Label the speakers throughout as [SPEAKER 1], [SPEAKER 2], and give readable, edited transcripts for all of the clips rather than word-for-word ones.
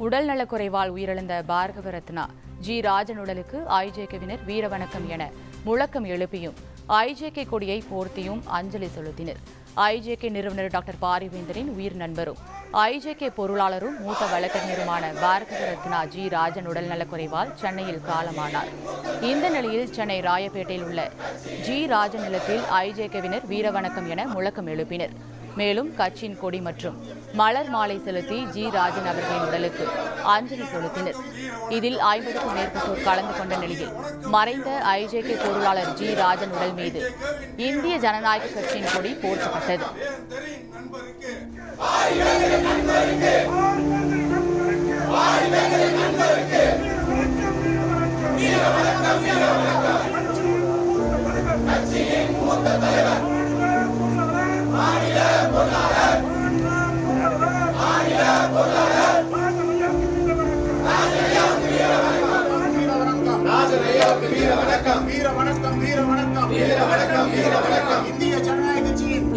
[SPEAKER 1] உடல் நலக்குறைவால் உயிரிழந்த பாரத ரத்னா ஜி ராஜன் உடலுக்கு ஐஜேகேவினர் வீரவணக்கம் என முழக்கம் எழுப்பியும் ஐஜேகே கொடியை போர்த்தியும் அஞ்சலி செலுத்தினர். ஐஜேகே நிறுவனர் டாக்டர் பாரிவேந்தரின் உயிர் நண்பரும் ஐஜேகே பொருளாளரும் மூத்த வழக்கறிஞருமான பாரத ரத்னா ஜி ராஜன் உடல் நலக்குறைவால் சென்னையில் காலமானார். இந்த நிலையில் சென்னை ராயப்பேட்டையில் உள்ள ஜி ராஜன் நிலத்தில் ஐஜேகேவினர் வீரவணக்கம் என முழக்கம் எழுப்பினர். மேலும் கட்சியின் கொடி மற்றும் மலர் மாலை செலுத்தி ஜி ராஜன் அவர்களின் உடலுக்கு அஞ்சலி செலுத்தினர். இதில் 50க்கும் மேற்பட்டோர் கலந்து கொண்ட நிலையில் மறைந்த ஐஜேகே பொருளாளர் ஜி ராஜன் உடல் மீது இந்திய ஜனநாயக கட்சியின் கொடி போர்த்தப்பட்டது.
[SPEAKER 2] இந்திய ஜனநாயக கட்சியின்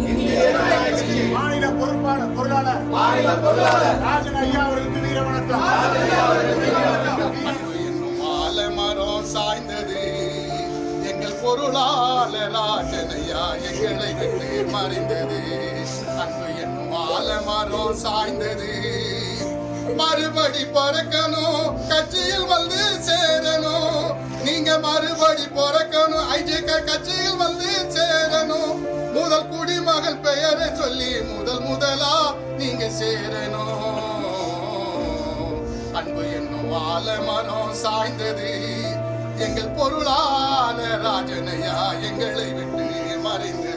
[SPEAKER 2] மாநில பொருளாளர் ராஜன் ஐயா அவர்களுக்கு வீர வணக்கம்.
[SPEAKER 3] ஆலமரம் சாய்ந்தது எங்கள் பொருளாளர் ராஜன் ஐயா எங்களை விட்டு மறைந்தது. அன்பு என்னும் ஆலமரம் சாய்ந்தது, மறுபடி பிறக்கணும், கட்சியில் வந்து சேரணும். நீங்க மறுபடி பிறக்கணும், ஐஜேகே கட்சியில் வந்து சேரணும். முதல் குடிமகள் பெயரை சொல்லி முதலா நீங்க சேரணும். அன்பு என்னும் ஆலமரம் சாய்ந்தது எங்கள் பொருளாளர் ராஜனையா எங்களை விட்டு மறைந்தது.